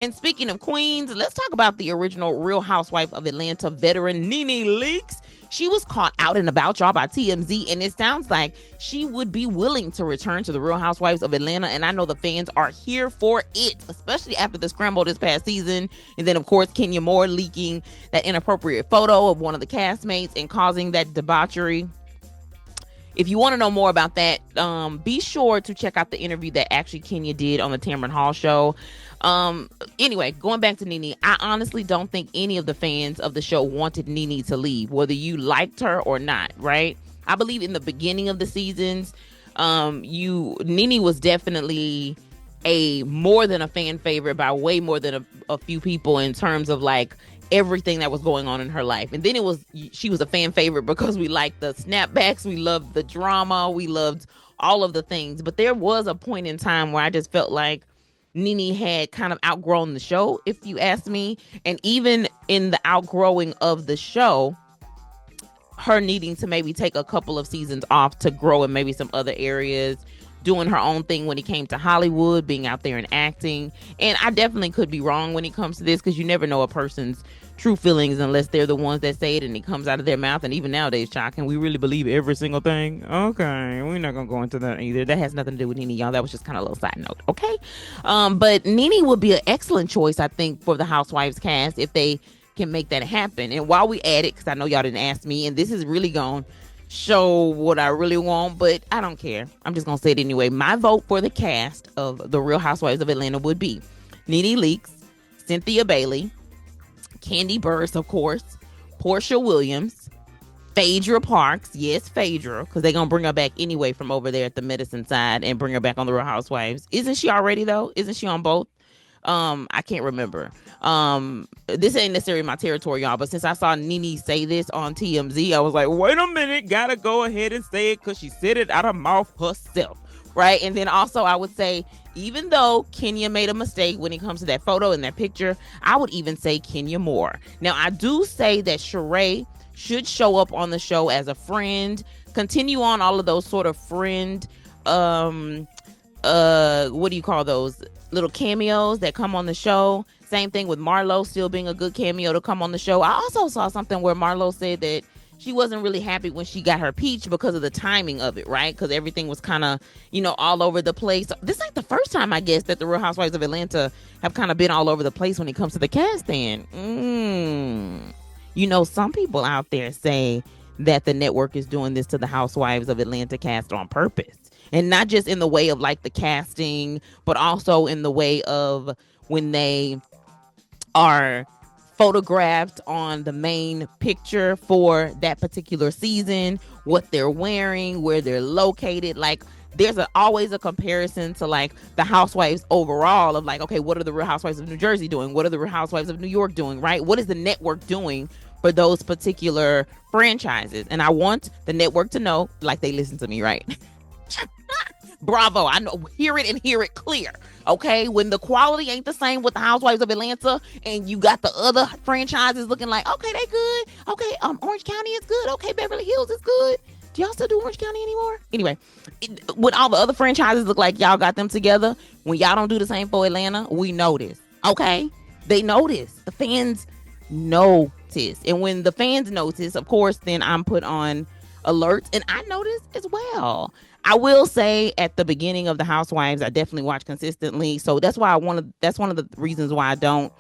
And speaking of queens, let's talk about the original Real Housewife of Atlanta veteran Nene Leakes. She was caught out and about, y'all, by TMZ, and it sounds like she would be willing to return to the Real Housewives of Atlanta. And I know the fans are here for it, especially after the scramble this past season. And then, of course, Kenya Moore leaking that inappropriate photo of one of the castmates and causing that debauchery. If you want to know more about that, be sure to check out the interview that actually Kenya did on the Tamron Hall show. Anyway, going back to Nene, I honestly don't think any of the fans of the show wanted Nene to leave, whether you liked her or not, right? I believe in the beginning of the seasons, Nene was definitely a more than a fan favorite by way more than a few people in terms of like everything that was going on in her life. And then she was a fan favorite because we liked the snapbacks, we loved the drama, we loved all of the things. But there was a point in time where I just felt like Nene had kind of outgrown the show, if you ask me. And even in the outgrowing of the show, her needing to maybe take a couple of seasons off to grow in maybe some other areas, doing her own thing when it came to Hollywood, being out there and acting. And I definitely could be wrong when it comes to this, because you never know a person's true feelings unless they're the ones that say it and it comes out of their mouth. And even nowadays, Chuck, can we really believe every single thing? Okay, we're not gonna go into that either. That has nothing to do with Nene, y'all. That was just kind of a little side note, okay? But Nene would be an excellent choice, I think, for the Housewives cast if they can make that happen. And while we at it, because I know y'all didn't ask me, and this is really gone show what I really want, but I don't care. I'm just gonna say it anyway. My vote for the cast of the Real Housewives of Atlanta would be Nene Leakes, Cynthia Bailey, Candy Burris, of course, Portia Williams, Phaedra Parks. Yes, Phaedra, because they're gonna bring her back anyway from over there at the medicine side and bring her back on the Real Housewives. Isn't she already though? Isn't she on both? I can't remember. This ain't necessarily my territory, y'all, but since I saw Nene say this on TMZ, I was like, wait a minute, gotta go ahead and say it, because she said it out of mouth herself, right? And then also I would say, even though Kenya made a mistake when it comes to that photo and that picture, I would even say Kenya Moore. Now, I do say that Sheree should show up on the show as a friend, continue on all of those sort of friend, what do you call those little cameos that come on the show. Same thing with Marlo still being a good cameo to come on the show. I also saw something where Marlo said that she wasn't really happy when she got her peach because of the timing of it, right? Because everything was kind of, all over the place. This ain't the first time, I guess, that the Real Housewives of Atlanta have kind of been all over the place when it comes to the casting. Some people out there say that the network is doing this to the Housewives of Atlanta cast on purpose. And not just in the way of like the casting, but also in the way of when they are photographed on the main picture for that particular season, what they're wearing, where they're located. Like there's always a comparison to like the Housewives overall of like, okay, what are the Real Housewives of New Jersey doing? What are the Real Housewives of New York doing, right? What is the network doing for those particular franchises? And I want the network to know, like they listen to me, right? Bravo. I know, hear it and hear it clear. Okay, when the quality ain't the same with the Housewives of Atlanta and you got the other franchises looking like, okay, they good. Okay, Orange County is good. Okay, Beverly Hills is good. Do y'all still do Orange County anymore? Anyway, when all the other franchises look like y'all got them together, when y'all don't do the same for Atlanta, we notice. Okay, they notice. The fans notice. And when the fans notice, of course, then I'm put on alert, and I notice as well. I will say at the beginning of the Housewives, I definitely watch consistently. So that's why that's one of the reasons why I don't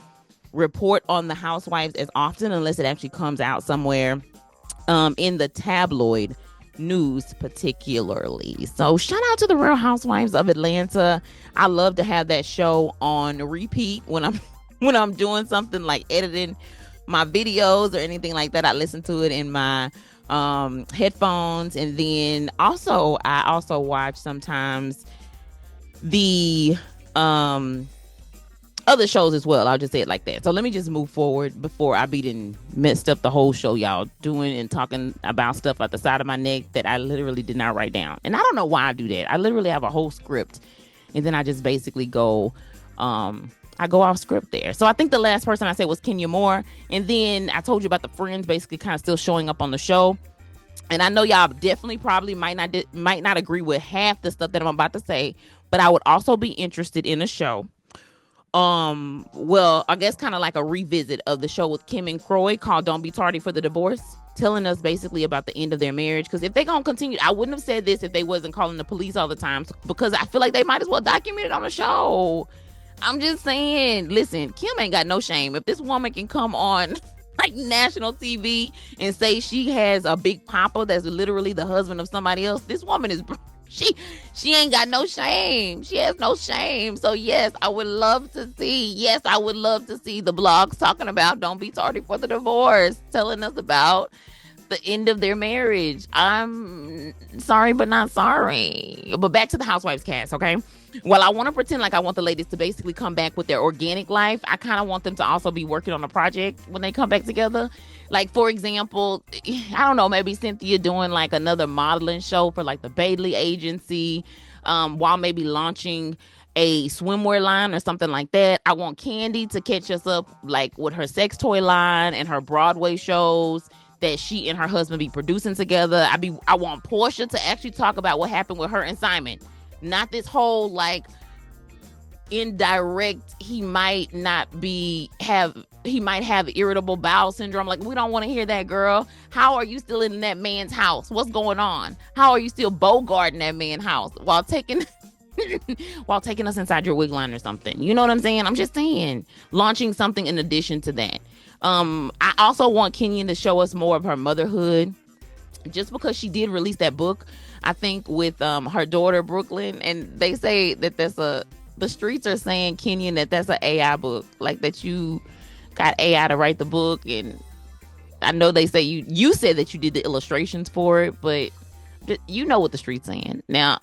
report on the Housewives as often unless it actually comes out somewhere in the tabloid news particularly. So shout out to the Real Housewives of Atlanta. I love to have that show on repeat when I'm doing something like editing my videos or anything like that. I listen to it in my headphones, and then I also watch sometimes the other shows as well. I'll just say it like that. So let me just move forward before I messed up the whole show, y'all, doing and talking about stuff at the side of my neck that I literally did not write down. And I don't know why I do that. I literally have a whole script, and then I just basically go off script there. So I think the last person I said was Kenya Moore. And then I told you about the friends basically kind of still showing up on the show. And I know y'all definitely probably might not agree with half the stuff that I'm about to say, but I would also be interested in a show Well, I guess kind of like a revisit of the show with Kim and Croy called Don't Be Tardy for the Divorce, telling us basically about the end of their marriage. Because if they gonna continue, I wouldn't have said this if they wasn't calling the police all the time, because I feel like they might as well document it on the show. I'm just saying, listen, Kim ain't got no shame. If this woman can come on like national TV and say she has a big papa that's literally the husband of somebody else, this woman is she ain't got no shame. She has no shame. So yes, I would love to see. Yes, I would love to see the blogs talking about Don't Be Tardy for the Divorce, telling us about the end of their marriage. I'm sorry, but not sorry. But back to the Housewives cast, okay? Well, I want to pretend like I want the ladies to basically come back with their organic life. I kind of want them to also be working on a project when they come back together. Like, for example, I don't know, maybe Cynthia doing like another modeling show for like the Bailey agency, while maybe launching a swimwear line or something like that. I want Candy to catch us up like with her sex toy line and her Broadway shows that she and her husband be producing together. I want Portia to actually talk about what happened with her and Simon. Not this whole like indirect he might have irritable bowel syndrome. Like, we don't want to hear that, girl. How are you still in that man's house? What's going on? How are you still bogarting that man's house while taking us inside your wig line or something? You know what I'm saying? I'm just saying, launching something in addition to that. I also want Kenyon to show us more of her motherhood, just because she did release that book, I think, with her daughter Brooklyn, and they say that the streets are saying, Kenyon, that's an AI book, like that you got AI to write the book. And I know they say you said that you did the illustrations for it, but you know what the streets saying now.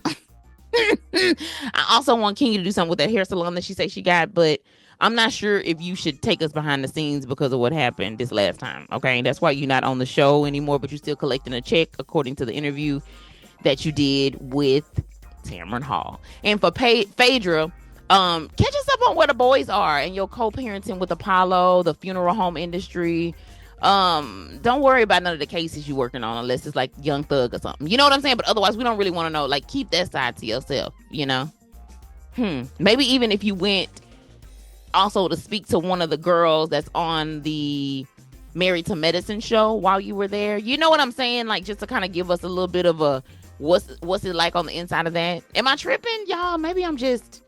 I also want Kenyon to do something with that hair salon that she said she got, but I'm not sure if you should take us behind the scenes because of what happened this last time. Okay, that's why you're not on the show anymore, but you're still collecting a check according to the interview that you did with Tamron Hall. And for Phaedra, catch us up on where the boys are and your co-parenting with Apollo, the funeral home industry. Don't worry about none of the cases you're working on unless it's like Young Thug or something. You know what I'm saying? But otherwise, we don't really want to know. Like, keep that side to yourself, you know? Maybe even if you went also to speak to one of the girls that's on the Married to Medicine show while you were there. You know what I'm saying? Like, just to kind of give us a little bit of a what's it like on the inside of that. Am I tripping, y'all? Maybe I'm just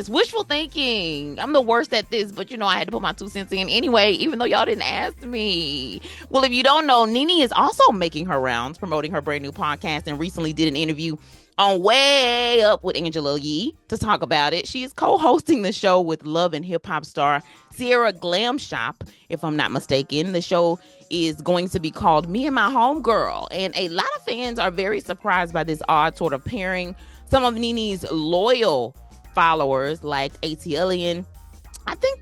wishful thinking. I'm the worst at this, but you know, I had to put my 2 cents in anyway, even though y'all didn't ask me. Well, if you don't know, Nene is also making her rounds, promoting her brand new podcast, and recently did an interview on Way Up with Angela Yee to talk about it. She is co-hosting the show with love and hip hop star Sierra Glam Shop, if I'm not mistaken. The show is going to be called Me and My Homegirl, and a lot of fans are very surprised by this odd sort of pairing. Some of Nene's loyal followers, like ATLian, I think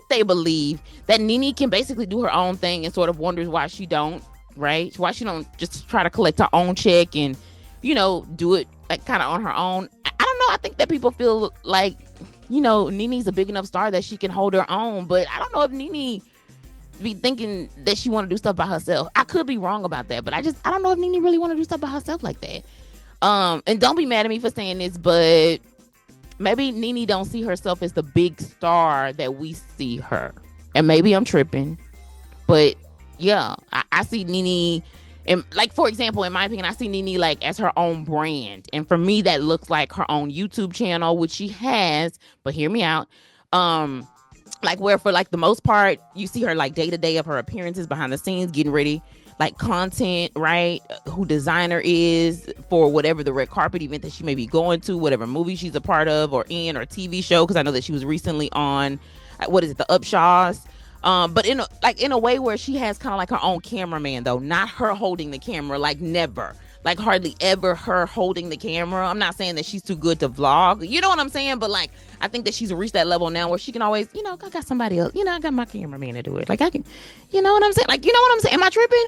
they believe that Nene can basically do her own thing, and sort of wonders why she don't, right? Why she don't just try to collect her own check and, you know, do it like kind of on her own. I don't know. I think that people feel like, you know, Nene's a big enough star that she can hold her own, but I don't know if Nene be thinking that she want to do stuff by herself. I could be wrong about that, but I don't know if Nene really want to do stuff by herself like that. And don't be mad at me for saying this, but maybe Nene don't see herself as the big star that we see her. And maybe I'm tripping, but yeah, I see Nene. And like, for example, in my opinion, I see Nene like as her own brand. And for me, that looks like her own YouTube channel, which she has, but hear me out. Like, where for like the most part, you see her like day to day of her appearances behind the scenes, getting ready, like content, right? Who designer is for whatever the red carpet event that she may be going to, whatever movie she's a part of or in, or TV show. Cause I know that she was recently on, what is it? The Upshaws. But in a way where she has kind of like her own cameraman, though, not her holding the camera, like never, like hardly ever her holding the camera. I'm not saying that she's too good to vlog, you know what I'm saying? But like, I think that she's reached that level now where she can always, you know, I got somebody else, you know, I got my cameraman to do it. Like I can, you know what I'm saying? Like, you know what I'm saying? Am I tripping?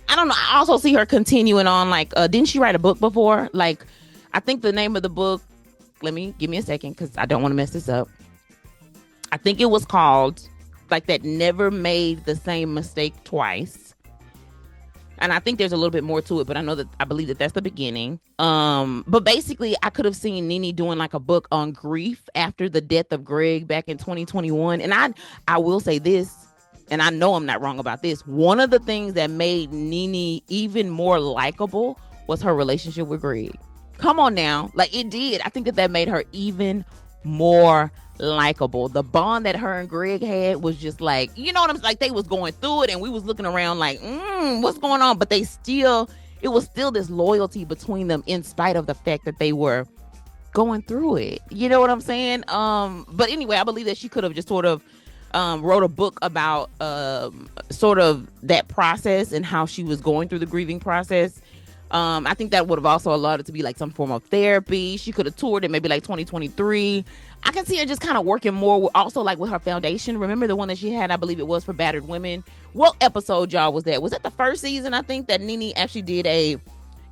I don't know. I also see her continuing on, like, didn't she write a book before? Like, I think the name of the book, give me a second, because I don't want to mess this up. I think it was called, like, that never made the same mistake twice. and I think there's a little bit more to it, but I believe that that's the beginning. But basically, I could have seen Nene doing like a book on grief after the death of Greg back in 2021. And I will say this, and I know I'm not wrong about this. One of the things that made Nene even more likable was her relationship with Greg. Come on now, like it did. I think that made her even more likable. The bond that her and Greg had was just like, you know what I'm like, they was going through it and we was looking around like, what's going on? But it was still this loyalty between them in spite of the fact that they were going through it. You know what I'm saying? But anyway, I believe that she could have just sort of wrote a book about sort of that process and how she was going through the grieving process. I think that would have also allowed it to be like some form of therapy. She could have toured it maybe like 2023. I can see her just kind of working more with, also like with her foundation. Remember the one that she had, I believe it was for battered women. What episode, y'all, was that? Was that the first season? I think that Nene actually did a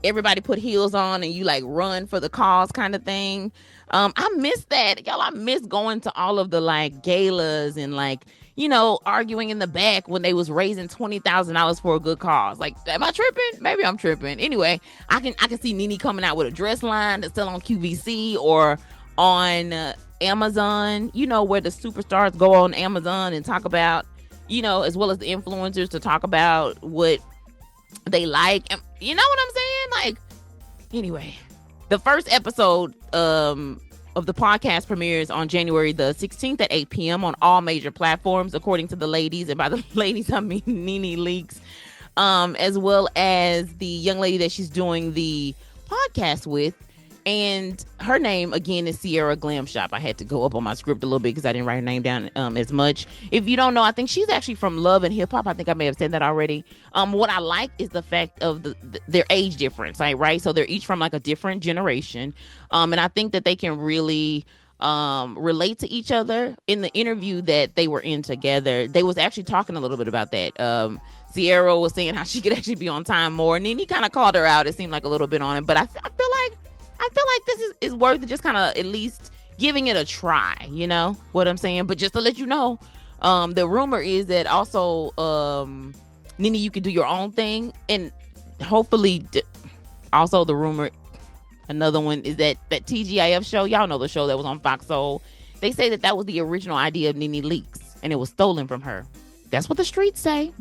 everybody put heels on and you like run for the cause kind of thing. I miss that. Y'all, I miss going to all of the like galas and like, you know, arguing in the back when they was raising $20,000 for a good cause. Like, am I tripping? Maybe I'm tripping. Anyway, I can see Nene coming out with a dress line that's still on QVC or on Amazon, you know, where the superstars go on Amazon and talk about, you know, as well as the influencers to talk about what they like. You know what I'm saying? Like, anyway, the first episode of the podcast premieres on January the 16th at 8 p.m. on all major platforms, according to the ladies. And by the ladies, I mean Nene Leakes, as well as the young lady that she's doing the podcast with. And her name, again, is Sierra Glam Shop. I had to go up on my script a little bit because I didn't write her name down as much. If you don't know, I think she's actually from Love and Hip Hop. I think I may have said that already. What I like is the fact of their age difference, right? So they're each from like a different generation. And I think that they can really relate to each other. In the interview that they were in together, they was actually talking a little bit about that. Sierra was saying how she could actually be on time more. And then he kind of called her out. It seemed like a little bit on it. But I feel like this is worth it, just kind of at least giving it a try, you know what I'm saying? But just to let you know, the rumor is that also, Nene, you could do your own thing. And hopefully, also the rumor, another one is that TGIF show, y'all know the show that was on Fox Soul. They say that was the original idea of Nene Leakes and it was stolen from her. That's what the streets say.